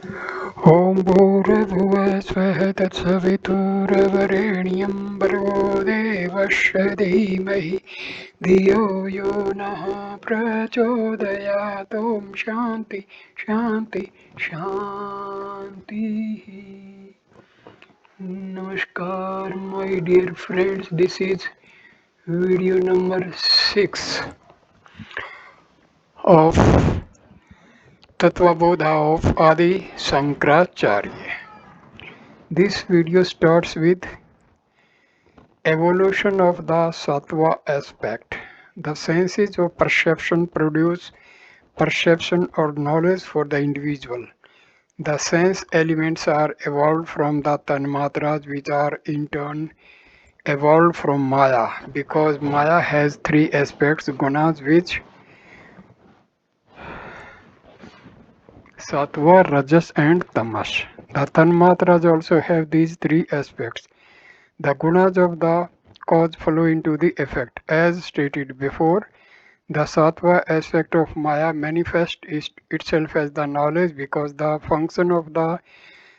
ॐ भूर्भुवः स्वः तत्सवितुर्वरेण्यं भर्गो देवस्य धीमहि धियो यो नः प्रचोदयात् ॐ शान्ति शान्ति शान्तिः. Namaskar, my dear friends. This is video number 6 of Tattva Bodha of Adi Shankaracharya. This video starts with evolution of the sattva aspect. The senses of perception produce perception or knowledge for the individual. The sense elements are evolved from the tanmatras, which are in turn evolved from Maya, because Maya has three aspects, gunas, which sattva, rajas and tamas. The tanmatras also have these three aspects. The gunas of the cause flow into the effect. As stated before, the sattva aspect of Maya manifests itself as the knowledge, because the function of the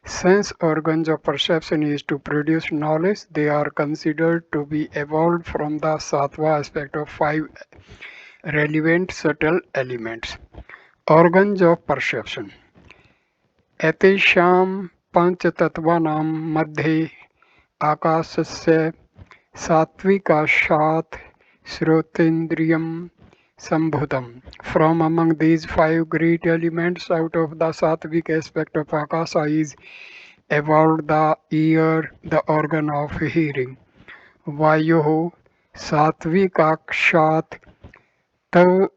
sense organs of perception is to produce knowledge. They are considered to be evolved from the sattva aspect of five relevant subtle elements. Organs of perception. एतेषां पञ्चतत्त्वानां मध्ये आकाशस्य सात्विकाशात् श्रोतेन्द्रियं sambhutam. From among these five great elements, out of the sattvic aspect of akasha is evolved the ear, the organ of hearing. Vayuh sattvikākshat tav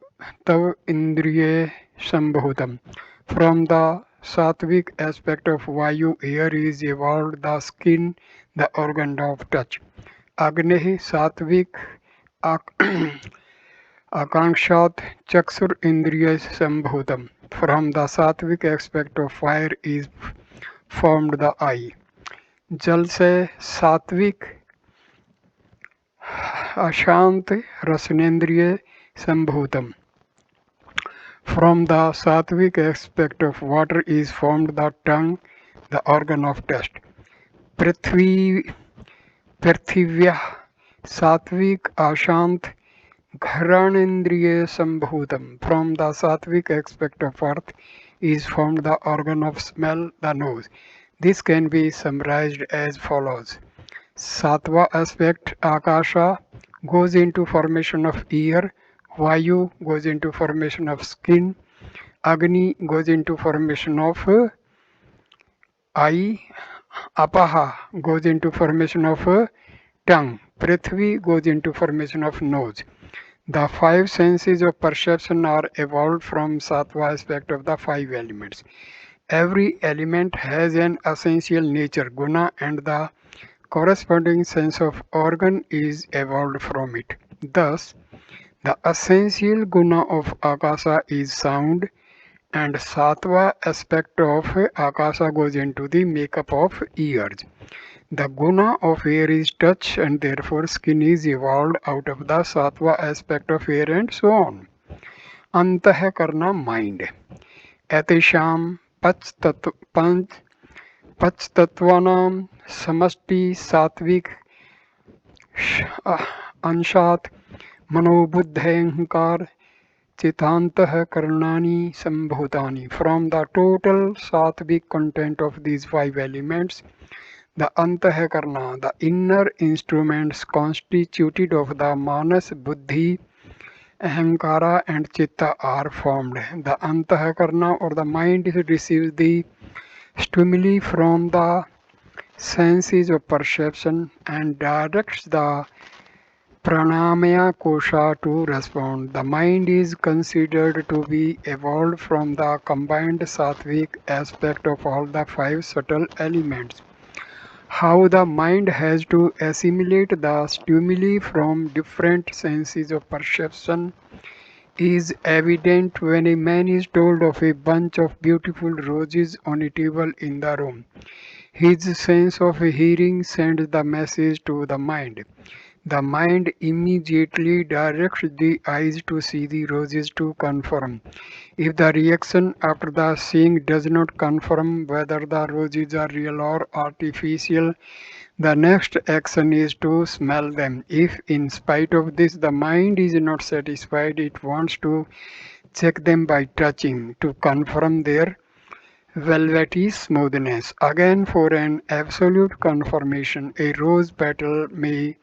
tav indriye sambhutam. From the sattvic aspect of vayu, air is evolved the skin, the organ of touch. Agnehi sattvic Akankshat Chakshur Indriya Sambhutam. From the sattvic aspect of fire is formed the eye. Jal se sattvic Ashant Rasnendriya Sambhutam. From the sattvic aspect of water is formed the tongue, the organ of taste. Prithivya Sattvic Ashant Gharanendriya Sambhutam. From the sattvic aspect of earth is formed the organ of smell, the nose. This can be summarized as follows. Sattva aspect Akasha goes into formation of ear, Vayu goes into formation of skin, Agni goes into formation of eye, Apaha goes into formation of tongue, Prithvi goes into formation of nose. The five senses of perception are evolved from sattva aspect of the five elements. Every element has an essential nature, guna, and the corresponding sense of organ is evolved from it. Thus, the essential guna of akasha is sound, and sattva aspect of akasha goes into the makeup of ears. The guna of air is touch, and therefore skin is evolved out of the sattva aspect of air, and so on. Antahakarana mind. Etesham panchtattvanam samasti satvik anshat manobuddhayankar Chitantah-karanani sambhutani. From the total sattvic content of these five elements, the Antah-karana, the inner instruments constituted of the manas, buddhi, ahankara and chitta are formed. The Antah-karana or the mind receives the stimuli from the senses of perception and directs the pranamaya kosha to respond. The mind is considered to be evolved from the combined sattvic aspect of all the five subtle elements. How the mind has to assimilate the stimuli from different senses of perception is evident when a man is told of a bunch of beautiful roses on a table in the room. His sense of hearing sends the message to the mind. The mind immediately directs the eyes to see the roses to confirm. If the reaction after the seeing does not confirm whether the roses are real or artificial, the next action is to smell them. If, in spite of this, the mind is not satisfied, it wants to check them by touching to confirm their velvety smoothness. Again, for an absolute confirmation, a rose petal may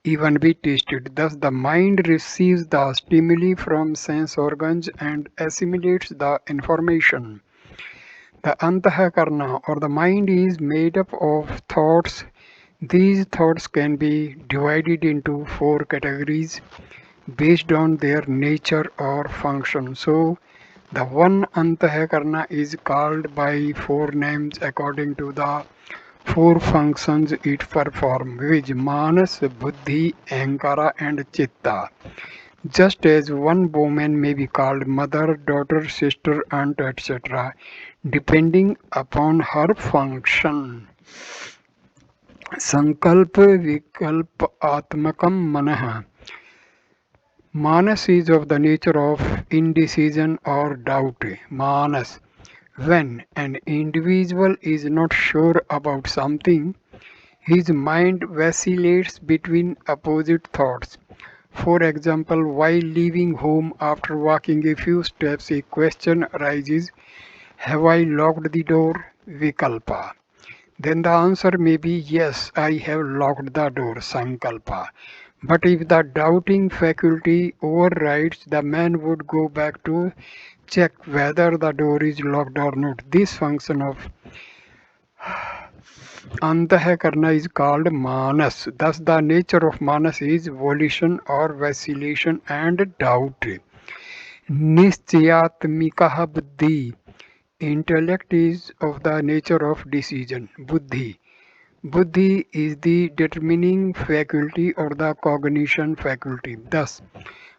even be tasted. Thus, the mind receives the stimuli from sense organs and assimilates the information. The Antahakarna or the mind is made up of thoughts. These thoughts can be divided into four categories based on their nature or function. So, the one Antahakarna is called by four names according to the four functions it performs, which Manas, Buddhi, Ahankara, and Chitta. Just as one woman may be called mother, daughter, sister, aunt, etc., depending upon her function. Sankalpa Vikalpa Atmakam Manaha. Manas is of the nature of indecision or doubt. Manas. When an individual is not sure about something, his mind vacillates between opposite thoughts. For example, while leaving home after walking a few steps, a question arises: have I locked the door? Vikalpa. Then the answer may be yes, I have locked the door, Sankalpa. But if the doubting faculty overrides, the man would go back to check whether the door is locked or not. This function of Antahakarna is called Manas. Thus, the nature of Manas is volition or vacillation and doubt. Nischayatmikaha buddhi. Intellect is of the nature of decision. Buddhi. Buddhi is the determining faculty or the cognition faculty. Thus,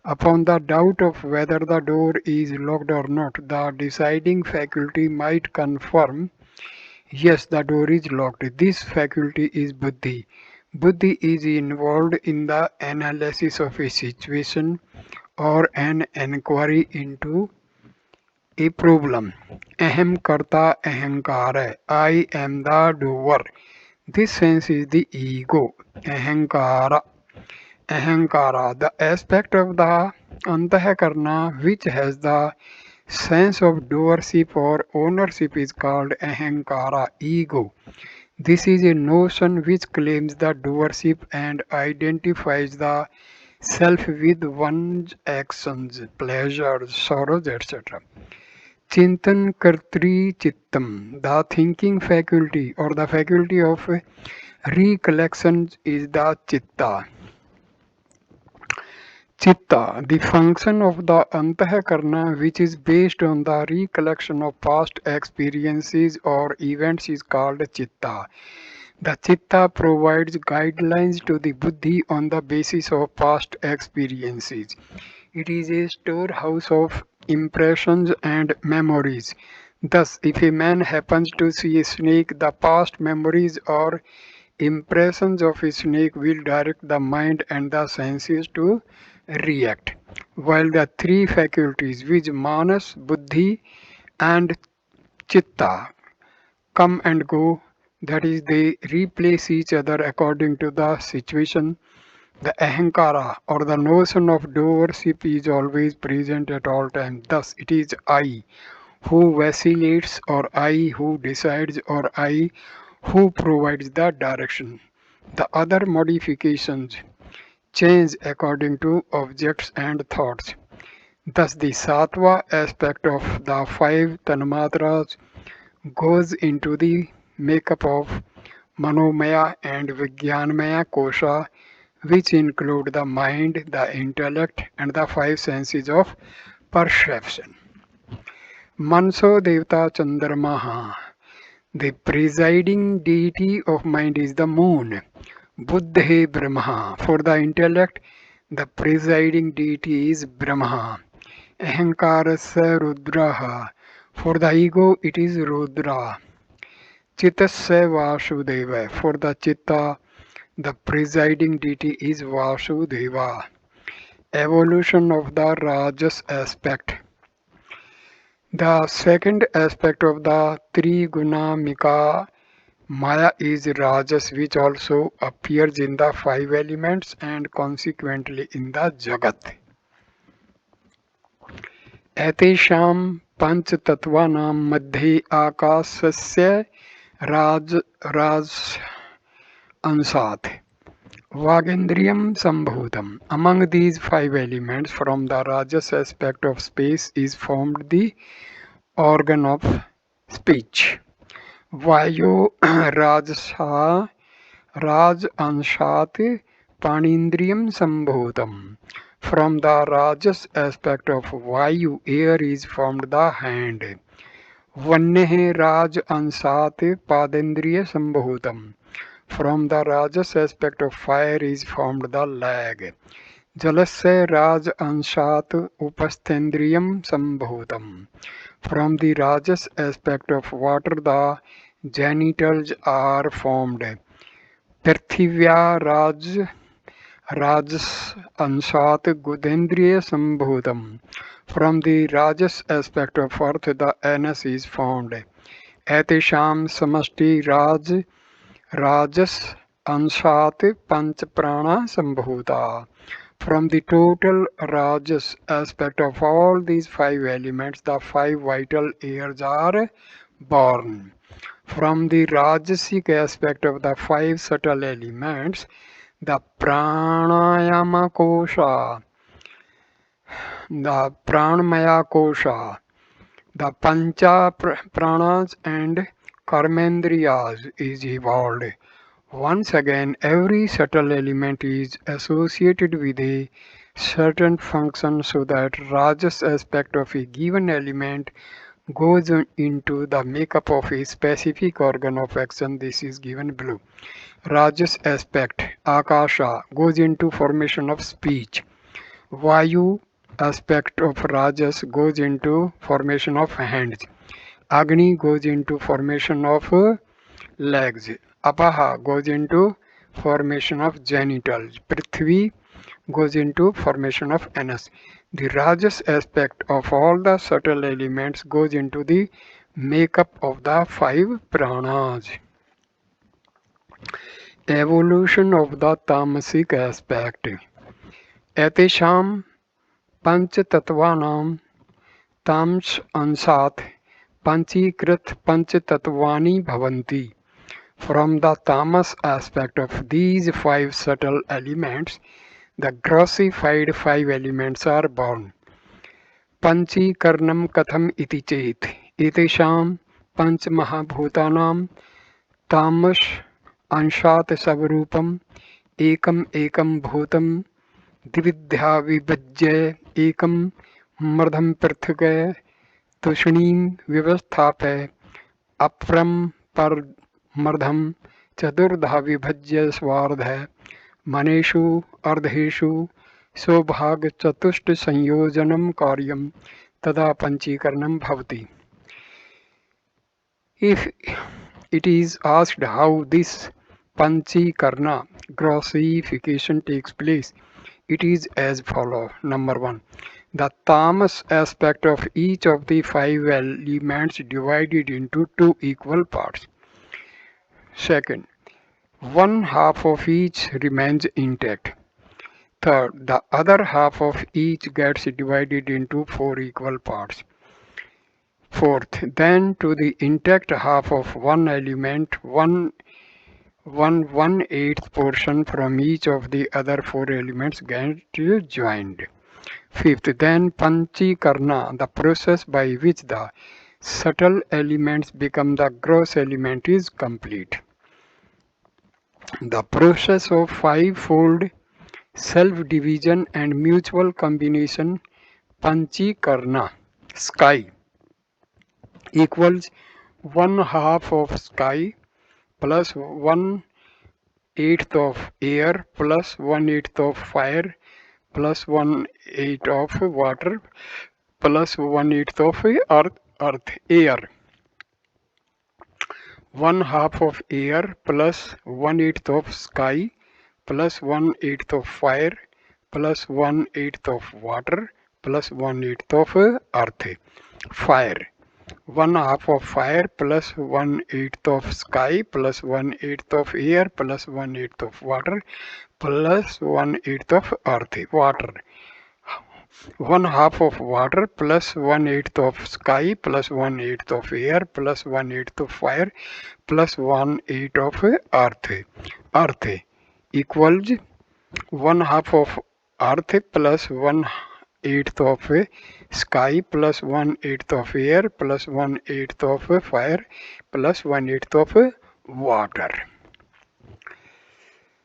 upon the doubt of whether the door is locked or not, the deciding faculty might confirm, yes, the door is locked. This faculty is Buddhi. Buddhi is involved in the analysis of a situation or an inquiry into a problem. Aham karta ahankara. I am the doer. This sense is the ego. Ahankara. Ahankara, the aspect of the Antahakarna which has the sense of doership or ownership is called Ahankara, ego. This is a notion which claims the doership and identifies the self with one's actions, pleasures, sorrows, etc. Chintan Kartri Chittam, the thinking faculty or the faculty of recollection is the Chitta. Chitta, the function of the Antahakarna which is based on the recollection of past experiences or events is called Chitta. The Chitta provides guidelines to the Buddhi on the basis of past experiences. It is a storehouse of impressions and memories. Thus, if a man happens to see a snake, the past memories or impressions of a snake will direct the mind and the senses to react. While the three faculties, which Manas, Buddhi, and Chitta, come and go, that is, they replace each other according to the situation. The ahankara or the notion of doership is always present at all times. Thus, it is I who vacillates, or I who decides, or I who provides the direction. The other modifications change according to objects and thoughts. Thus, the sattva aspect of the five tanmatras goes into the makeup of manomaya and vijnanamaya kosha, which include the mind, the intellect, and the five senses of perception. Manso Devta Chandramaha. The presiding deity of mind is the moon. Buddhe Brahma. For the intellect, the presiding deity is Brahma. Ahankarasya Rudraha. For the ego, it is Rudra. Chittasya Vasudeva. For the chitta, the presiding deity is Vasudeva. Evolution of the Rajas aspect. The second aspect of the Trigunamika Maya is Rajas, which also appears in the five elements and consequently in the Jagat. एतेषां पञ्चतत्त्वानां मध्ये आकाशस्य राज अंशात् Vagendriyam Sambhutam. Among these five elements, from the Rajas aspect of space is formed the organ of speech. Vayu Rajsa Raj Anshat Panindriyam Sambhutam. From the Rajas aspect of Vayu, air is formed the hand. Vannehe Raj Ansat Padendriya Sambhutam. From the Rajas aspect of fire is formed the leg. Jalasya Raj Anshat Upasthendriyam Sambhutam. From the Rajas aspect of water the genitals are formed. Prithivya Rajas Anshat Gudendriya Sambhutam. From the Rajas aspect of earth the anus is formed. Etesham Samashti Rajas Anshat Panch Prana Sambhuta. From the total Rajas aspect of all these five elements, the five vital airs are born. From the Rajasic aspect of the five subtle elements, the Pranayama Kosha, the Pranamaya Kosha, the Pancha Pranas and Karmendriyas is evolved. Once again, every subtle element is associated with a certain function so that Rajas aspect of a given element goes into the makeup of a specific organ of action. This is given below. Rajas aspect, Akasha, goes into formation of speech. Vayu aspect of Rajas goes into formation of hands. Agni goes into formation of legs. Apaha goes into formation of genitals. Prithvi goes into formation of anus. The Rajas aspect of all the subtle elements goes into the makeup of the five pranas. Evolution of the tamasic aspect. Etesham panchatattvanam tams ansat panchikrit panchatatvani bhavanti. From the tamas aspect of these five subtle elements, the grossified five elements are born. Panchikarnam katham iti chet. Etesham panch mahabhutanam tamas anshat savarupam ekam ekam bhutam dividhya vibhajya ekam mardham prithugaya तुष्णीम विवस्थापय अपरम पर मर्धम चतुर्धा विभज्य स्वार्ध मनेषु अर्धेषु सौभाग चतुष्ट संयोजनम कार्यम तदा पंचीकरणम भवति. If it is asked how this panchikarna grossification takes place, it is as follows. Number 1. The tamas aspect of each of the five elements divided into two equal parts. Second, one half of each remains intact. Third, the other half of each gets divided into four equal parts. Fourth, then to the intact half of one element, one-eighth portion from each of the other four elements gets joined. Fifth, then Panchikarna, the process by which the subtle elements become the gross element, is complete. The process of five-fold self-division and mutual combination, Panchikarna, sky, equals one half of sky plus 1/8 of air plus 1/8 of fire plus 1/8 of water plus 1/8 of earth air. One half of air plus 1/8 of sky plus 1/8 of fire plus 1/8 of water plus 1/8 of earth. fire. 1/2 of fire plus 1/8 of sky plus 1/8 of air plus 1/8 of water plus 1/8 of earth. Water. 1/2 of water plus 1/8 of sky plus 1/8 of air plus 1/8 of fire plus 1/8 of earth. Earth equals 1/2 of earth plus 1/8 of sky plus 1/8 of air plus 1/8 of fire plus 1/8 of water.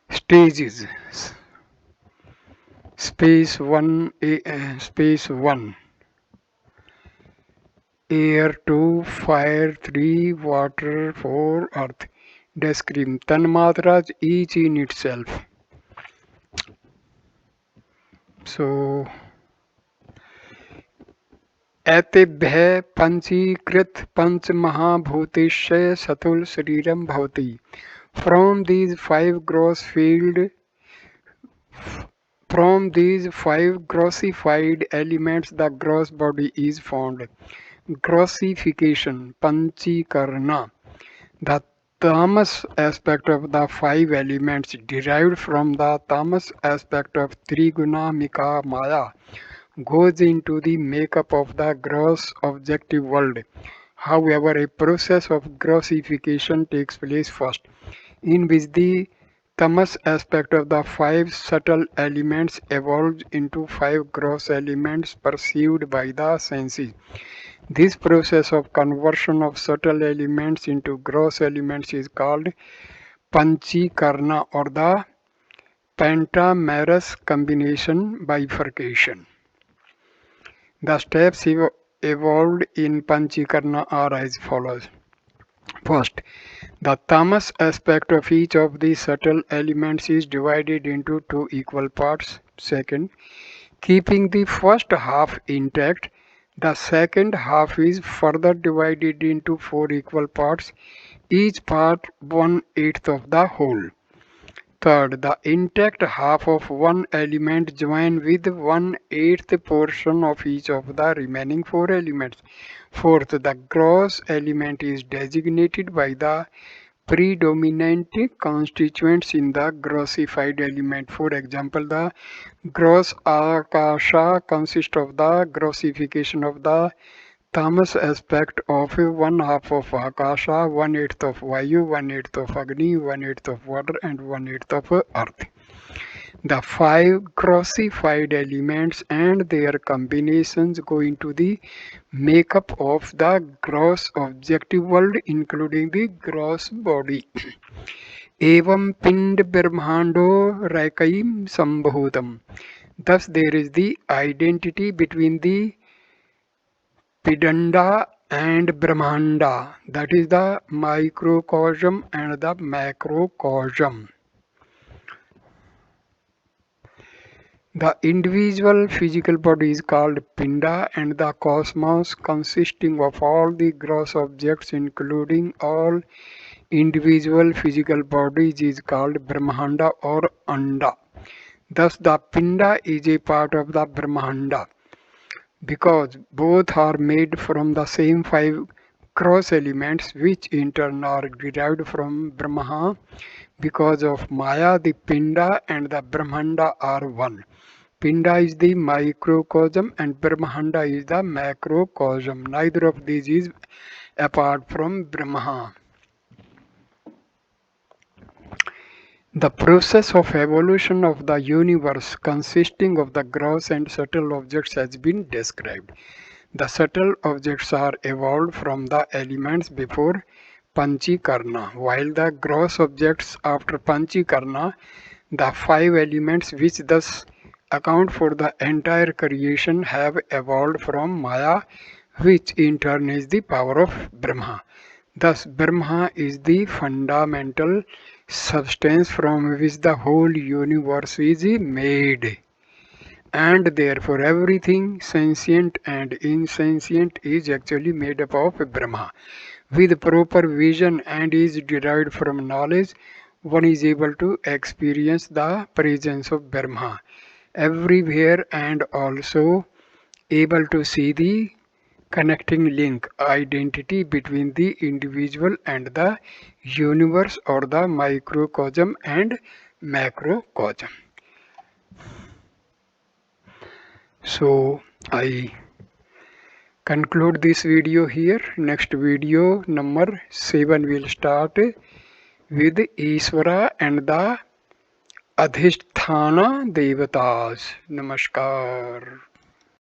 Stages. Space 1, space 1. Air 2, fire 3, water 4, earth. Describe Tanmatras each in itself. So, एतेभ्यः पंचीकृत पंच महाभूतेश्च सतुल शरीरम भवति. From these five grossified elements, the gross body is formed. Grossification, panchikarana. The tamas aspect of the five elements derived from the tamas aspect of Trigunamika Maya goes into the makeup of the gross objective world. However, a process of grossification takes place first, in which the tamas aspect of the five subtle elements evolves into five gross elements perceived by the senses. This process of conversion of subtle elements into gross elements is called panchikarana or the pentamerous combination bifurcation. The steps evolved in panchikarana are as follows. First, the tamas aspect of each of the subtle elements is divided into two equal parts. Second, keeping the first half intact, the second half is further divided into four equal parts, each part 1/8 of the whole. Third, the intact half of one element joined with 1/8 portion of each of the remaining four elements. Fourth, the gross element is designated by the predominant constituents in the grossified element. For example, the gross akasha consists of the grossification of the tamas aspect of 1/2 of akasha, 1/8 of vayu, 1/8 of agni, 1/8 of water, and 1/8 of earth. The five grossified elements and their combinations go into the makeup of the gross objective world, including the gross body. Evam pind brahmando raikaim sambhutam. Thus there is the identity between the Pidanda and Brahmanda, that is the microcosm and the macrocosm. The individual physical body is called Pinda, and the cosmos consisting of all the gross objects including all individual physical bodies is called Brahmanda or Anda. Thus the Pinda is a part of the Brahmanda, because both are made from the same five gross elements, which in turn are derived from Brahma. Because of Maya, the Pinda and the Brahmanda are one. Pinda is the microcosm and Brahmanda is the macrocosm. Neither of these is apart from Brahma. The process of evolution of the universe consisting of the gross and subtle objects has been described. The subtle objects are evolved from the elements before Panchikarna, while the gross objects after Panchikarna, the five elements which thus account for the entire creation, have evolved from Maya, which in turn is the power of Brahma. Thus Brahma is the fundamental substance from which the whole universe is made, and therefore everything sentient and insentient is actually made up of Brahma. With proper vision and is derived from knowledge, one is able to experience the presence of Brahma everywhere and also able to see the connecting link, identity between the individual and the universe or the microcosm and macrocosm. So I conclude this video here. Next video number 7 will start with Ishvara and the Adhisthana Devatas. Namaskar.